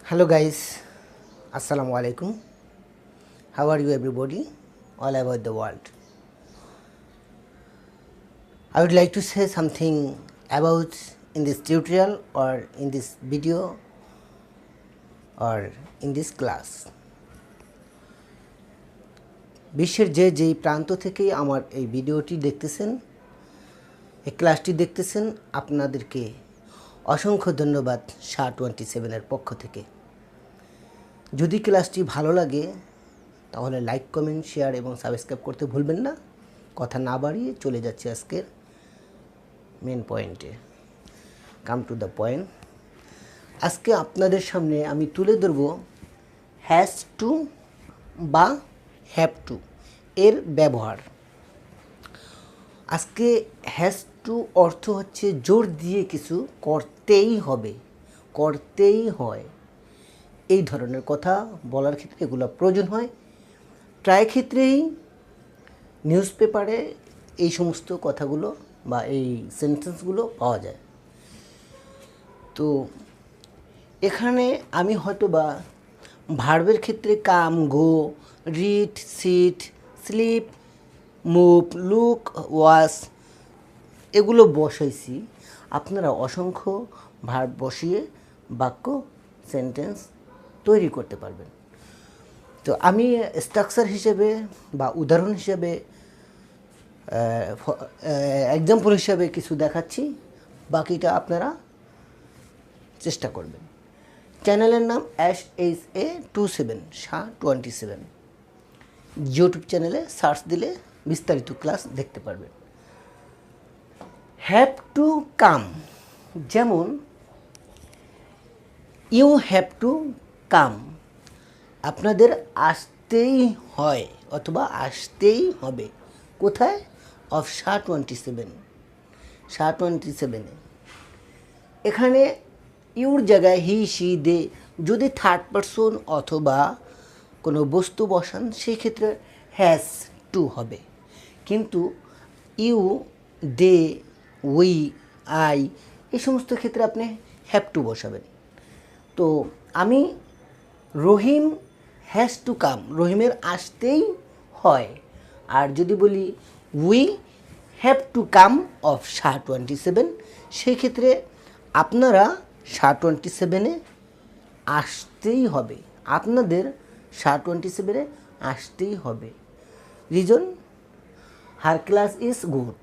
Hello guys, Assalamu alaikum. How are you everybody all over the world? I would like to say something about in this tutorial or in this video or in this class. বিশ্বের যেই প্রান্ত থেকেই আমার এই ভিডিওটি দেখতেছেন, এই ক্লাসটি দেখতেছেন, আপনাদেরকে অসংখ্য ধন্যবাদ SHA-27 এর পক্ষ থেকে। যদি ক্লাসটি ভালো লাগে তাহলে লাইক, কমেন্ট, শেয়ার এবং সাবস্ক্রাইব করতে ভুলবেন না। কথা না বাড়িয়ে চলে যাচ্ছি আজকের মেন পয়েন্টে। Come to the point. আজকে আপনাদের সামনে আমি তুলে ধরব হ্যাজ টু বা হ্যাভ টু এর ব্যবহার। আজকে হ্যাজ টু অর্থ হচ্ছে জোর দিয়ে কিছু করতেই হবে, করতেই হয়, এই ধরনের কথা বলার ক্ষেত্রে এগুলো প্রয়োজন হয়। প্রায় ক্ষেত্রেই নিউজ পেপারে এই সমস্ত কথাগুলো বা এই সেন্টেন্সগুলো পাওয়া যায়। তো এখানে আমি হয়তো বা ভার্বের ক্ষেত্রে come, go, read, sit, sleep, move, look, watch এগুলো বসাইছি। আপনারা অসংখ্য ভার্ব বসিয়ে বাক্য, সেন্টেন্স তৈরি করতে পারবেন। তো আমি স্ট্রাকচার হিসেবে বা উদাহরণ হিসেবে এক্সাম্পল হিসেবে কিছু দেখাচ্ছি, বাকিটা আপনারা চেষ্টা করবেন। চ্যানেলের নাম SHA-27 SHA-27। ইউটিউব চ্যানেলে সার্চ দিলে বিস্তারিত ক্লাস দেখতে পারবেন। হ্যাভ টু কাম, যেমন ইউ হ্যাভ টু কাম, আপনাদের আসতেই হয় অথবা আসতেই হবে। কোথায়? অফ SHA-27 SHA-27 এখানে ইউর জায়গায় হি, সি, দে যদি থার্ড পারসন অথবা কোনো বস্তু বসান সেই ক্ষেত্রে হ্যাজ টু হবে, কিন্তু ইউ, দে, উই, আই এই সমস্ত ক্ষেত্রে আপনি হ্যাভ টু বসাবেন। তো আমি রহিম হ্যাজ টু কাম, রহিমের আসতেই হয়। আর যদি বলি we have to come of SHA-27 সেই ক্ষেত্রে আপনারা SHA-27 আসতেই হবে, আপনাদের SHA-27 আসতেই হবে। Reason, her class is good,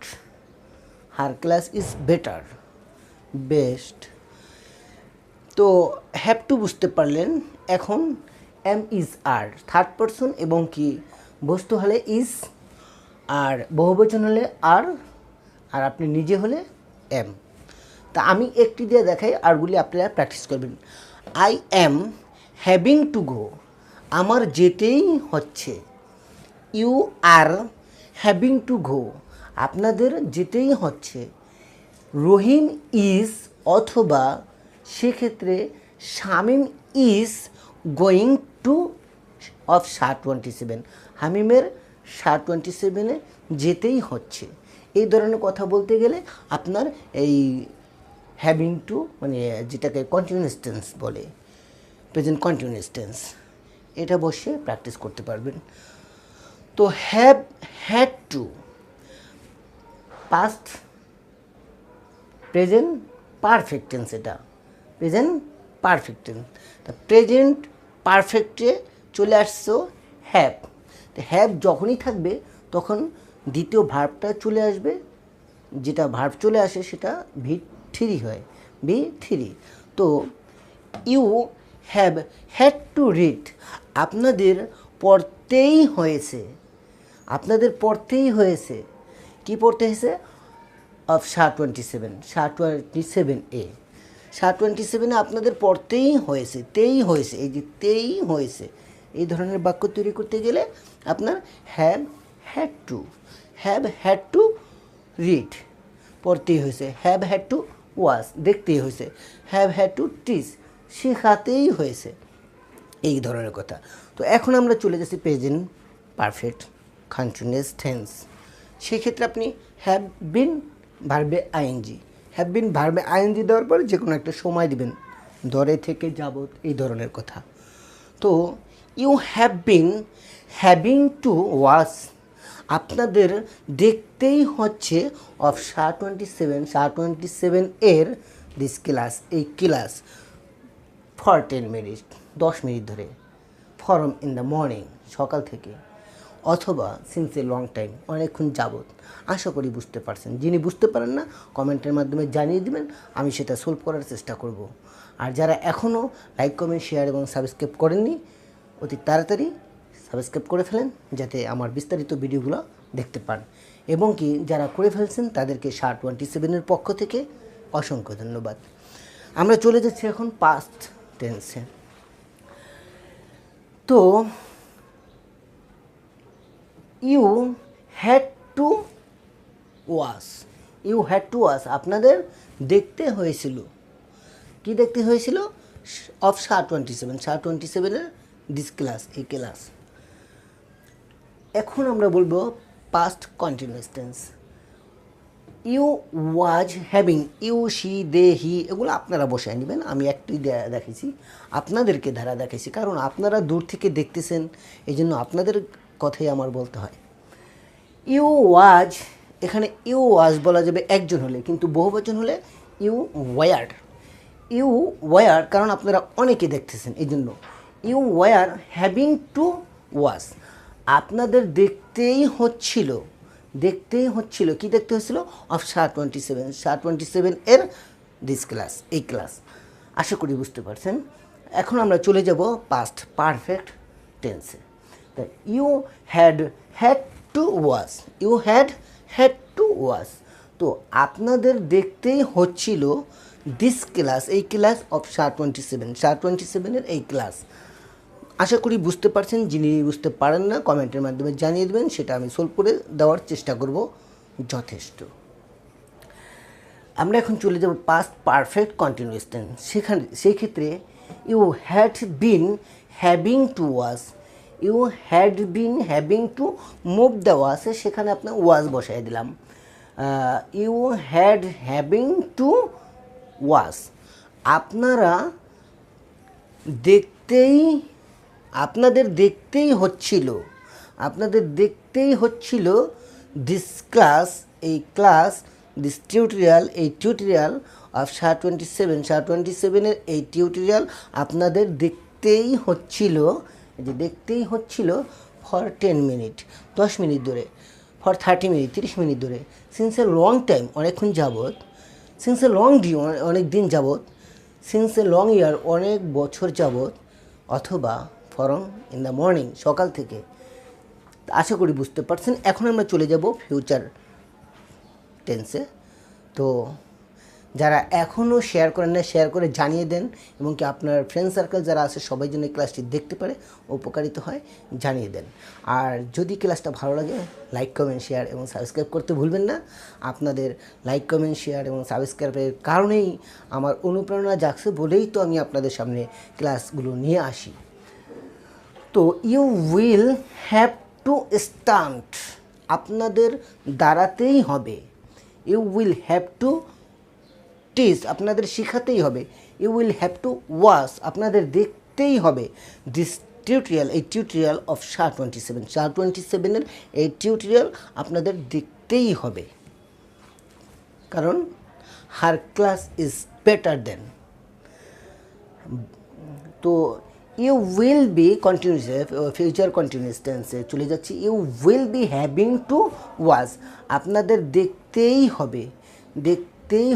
her class is better, best. তো হ্যাভ টু বুঝতে পারলেন। এখন এম, ইজ, আর থার্ড পারসন এবং কি বস্তু হলে ইজ, আর বহুবচন হলে আর, আর আপনি নিজে হলে এম। তা আমি একটি দিয়ে দেখাই, আরগুলি আপনারা প্র্যাকটিস করবেন। I am having to go, আমার যেতেই হচ্ছে। You are having to go, আপনাদের যেতেই হচ্ছে। রহিম ইজ অথবা সেক্ষেত্রে Shamim is going to of SHA-27, হামিমের SHA-27 যেতেই হচ্ছে। এই ধরনের কথা বলতে গেলে আপনার এই হ্যাভিং টু মানে যেটাকে কন্টিনিউয়াস টেন্স বলে, প্রেজেন্ট কন্টিনিউয়াস টেন্স, এটা বসে প্র্যাকটিস করতে পারবেন। তো have, had two past, present perfect tense, এটা প্রেজেন্ট পারফেক্ট টেন্স। তা প্রেজেন্ট পারফেক্টে চলে আসছো হ্যাভ। তো হ্যাভ যখনই থাকবে তখন দ্বিতীয় ভার্বটা চলে আসবে, যেটা ভার্ব চলে আসে সেটা V3 হয়, V3। তো you have had to read, আপনাদের পড়তেই হয়েছে, আপনাদের পড়তেই হয়েছে। কি পড়তে হয়েছে? অফ SHA-27 SHA-27 SHA-27 আপনাদের পড়তেই হয়েছে, তেই হয়েছে, এই যে তেই হয়েছে, এই ধরনের বাক্য তৈরি করতে গেলে আপনার have had two, have had to read পড়তেই হয়েছে, হ্যাভ হ্যাড টু ওয়াচ দেখতেই হয়েছে, হ্যাভ হ্যাড টু টিচ শেখাতেই হয়েছে, এই ধরনের কথা। তো এখন আমরা চলে যাচ্ছি প্রেজেন্ট পারফেক্ট কন্টিনিউয়াস টেন্স। সেক্ষেত্রে আপনি হ্যাভ বিন ভার্বে আইএনজি, হ্যাভ বিন ভার্বে আইএনজি দেওয়ার পরে যে কোনো একটা সময় দিবেন, ধরে থেকে যাবত এই ধরনের কথা। তো you have been having to watch, আপনাদের দেখতেই হচ্ছে অফ SHA-27 এর দিস ক্লাস, এই ক্লাস ফর 10 মিনিট, 10 মিনিট ধরে, ফরম ইন দ্য মর্নিং, সকাল থেকে, অথবা সিন্স এ লং টাইম, অনেকক্ষণ যাবত। আশা করি বুঝতে পারছেন। যিনি বুঝতে পারেন না কমেন্টের মাধ্যমে জানিয়ে দেবেন, আমি সেটা সলভ করার চেষ্টা করব। আর যারা এখনও লাইক, কমেন্ট, শেয়ার এবং সাবস্ক্রাইব করেননি, অতি তাড়াতাড়ি সাবস্ক্রাইব করে ফেলেন যাতে আমার বিস্তারিত ভিডিওগুলো দেখতে পান। এবং কি যারা করে ফেলছেন তাদেরকে SHA-27 পক্ষ থেকে অসংখ্য ধন্যবাদ। আমরা চলে যাচ্ছি এখন পাস্ট টেন্সে। তো you had to watch, you had to watch, আপনাদের দেখতে হয়েছিল। কি দেখতে হয়েছিল? অফ SHA-27 দিস ক্লাস, এই ক্লাস। এখন আমরা বলবো past continuous tense. You was having, you, she, they, he, এগুলো আপনারা বসায় নেবেন। আমি একটি দেখেছি, আপনাদেরকে ধারা দেখেছি, কারণ আপনারা দূর থেকে দেখতেছেন, এই জন্য আপনাদের কথাই আমার বলতে হয়। ইউ ওয়াজ, এখানে ইউ ওয়াজ বলা যাবে একজন হলে, কিন্তু বহুবচন হলে ইউ ওয়ার। ইউ ওয়ার, কারণ আপনারা অনেকে দেখতেছেন এই জন্য। You were having to watch, আপনাদের দেখতেই হচ্ছিল, দেখতেই হচ্ছিল। কি দেখতে হচ্ছিল? অফ SHA-27 এর দিস ক্লাস, এই ক্লাস। আশা করি বুঝতে পারছেন। এখন আমরা চলে যাব পাস্ট পারফেক্ট টেন্সে। You had to watch, you had to watch, তো আপনাদের দেখতেই হচ্ছিল দিস ক্লাস, এই ক্লাস অফ SHA-27 এর এই ক্লাস। আশা করি বুঝতে পারছেন। যিনি বুঝতে পারেন না কমেন্টের মাধ্যমে জানিয়ে দেবেন, সেটা আমি সলভ করে দেওয়ার চেষ্টা করব যথেষ্ট। আমরা এখন চলে যাব পাস্ট পারফেক্ট কন্টিনিউয়াস টেন্স। সেই ক্ষেত্রে you had been having to watch, you had been having to move দেওয়া আছে, সেখানে আপনার ওয়াজ বসাই দিলাম। You had having to watch, আপনারা আপনাদের দেখতেই হচ্ছিল দিস ক্লাস, এই ক্লাস, দিস টিউটোরিয়াল, এই টিউটোরিয়াল অফ SHA-27 এর এই টিউটোরিয়াল আপনাদের দেখতেই হচ্ছিল ফর 10 মিনিট, 10 মিনিট ধরে, ফর 30 মিনিট, 30 মিনিট ধরে, সিন্স এ লং টাইম, অনেকক্ষণ যাবত, সিন্স এ লং ডে, অনেক দিন যাবত, সিন্স এ লং ইয়ার, অনেক বছর যাবত, অথবা ফরম ইন দ্য মর্নিং, সকাল থেকে। আশা করি বুঝতে পারছেন। এখন আমরা চলে যাব ফিউচার টেন্সে। তো যারা এখনও শেয়ার করেন না, শেয়ার করে জানিয়ে দেন, এবং কি আপনার ফ্রেন্ড সার্কেল যারা আছে সবাই যেন এই ক্লাসটি দেখতে পারে, উপকারিত হয়, জানিয়ে দেন। আর যদি ক্লাসটা ভালো লাগে, লাইক, কমেন্ট, শেয়ার এবং সাবস্ক্রাইব করতে ভুলবেন না। আপনাদের লাইক, কমেন্ট, শেয়ার এবং সাবস্ক্রাইবের কারণেই আমার অনুপ্রেরণা জাগছে বলেই তো আমি আপনাদের সামনে ক্লাসগুলো নিয়ে আসি। তো you will have to stand, আপনাদের দাঁড়াতেই হবে। You will have to teach, আপনাদের শেখাতেই হবে। You will have to watch, আপনাদের দেখতেই হবে। দিস টিউটোরিয়াল, এই টিউটোরিয়াল অফ SHA-27 এর এই টিউটোরিয়াল আপনাদের দেখতেই হবে, কারণ her class is better than. তো you will be continuous, future continuous টেন্সে চলে যাচ্ছি। You will be having to watch, আপনাদের দেখতেই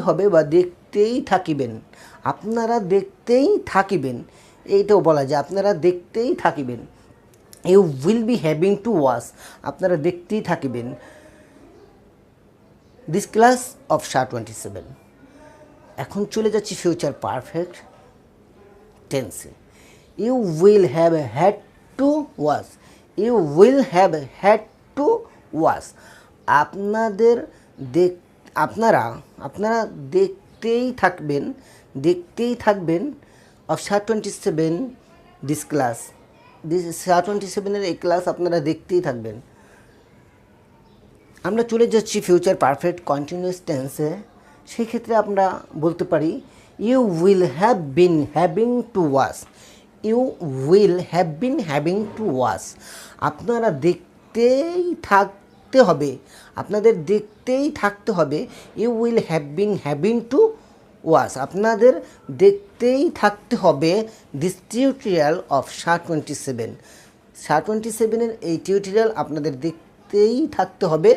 হবে বা দেখতেই থাকিবেন, আপনারা দেখতেই থাকিবেন, এইটাও বলা যায়, আপনারা দেখতেই থাকিবেন। You will be having to watch, আপনারা দেখতেই থাকিবেন দিস ক্লাস অফ SHA-27। এখন চলে যাচ্ছি ফিউচার পারফেক্ট টেন্সে। You will have had to watch, you will have had to watch, আপনারা দেখতেই থাকবেন of SHA-27 this class, SHA-27 এর এই ক্লাস আপনারা দেখতেই থাকবেন। আমরা চলে যাচ্ছি ফিউচার পারফেক্ট কন্টিনিউয়াস টেন্সে। সেই ক্ষেত্রে আমরা বলতে পারি you will have been having to watch, you will have been having to watch, আপনারা দেখতেই থাকতে হবে, আপনাদের দেখতেই থাকতে হবে। You will have been having to watch, আপনাদের দেখতেই থাকতে হবে দিস টিউটোরিয়াল অফ SHA-27। SHA-27-এর এই টিউটোরিয়াল আপনাদের দেখতেই থাকতে হবে।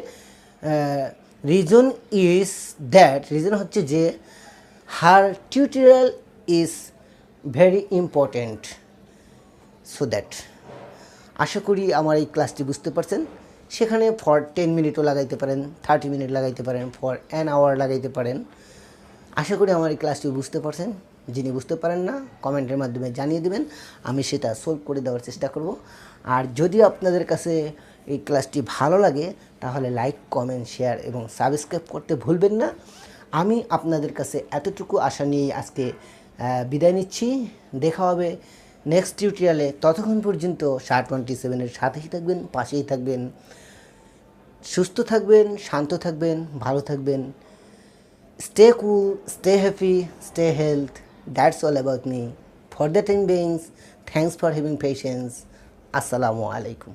রিজন ইজ দ্যাট, রিজন হচ্ছে যে her tutorial is very important, so that. আশা করি আমার এই ক্লাসটি বুঝতে পারছেন। সেখানে ফর 10 মিনিটও লাগাইতে পারেন, 30 মিনিট লাগাইতে পারেন, ফর অ্যান আওয়ার লাগাইতে পারেন। আশা করি আমার এই ক্লাসটি বুঝতে পারছেন। যিনি বুঝতে পারেন না কমেন্টের মাধ্যমে জানিয়ে দেবেন, আমি সেটা সলভ করে দেওয়ার চেষ্টা করব। আর যদি আপনাদের কাছে এই ক্লাসটি ভালো লাগে তাহলে লাইক, কমেন্ট, শেয়ার এবং সাবস্ক্রাইব করতে ভুলবেন না। আমি আপনাদের কাছে এতটুকু আশা নিয়েই আজকে বিদায় নিচ্ছি। দেখা হবে নেক্সট টিউটোরিয়ালে। ততক্ষণ পর্যন্ত SHA-27-এর সাথেই থাকবেন, পাশেই থাকবেন, সুস্থ থাকবেন, শান্ত থাকবেন, ভালো থাকবেন। Stay cool, stay happy, stay health. That's all about me. For the time being, thanks for having patience. Assalamu alaikum.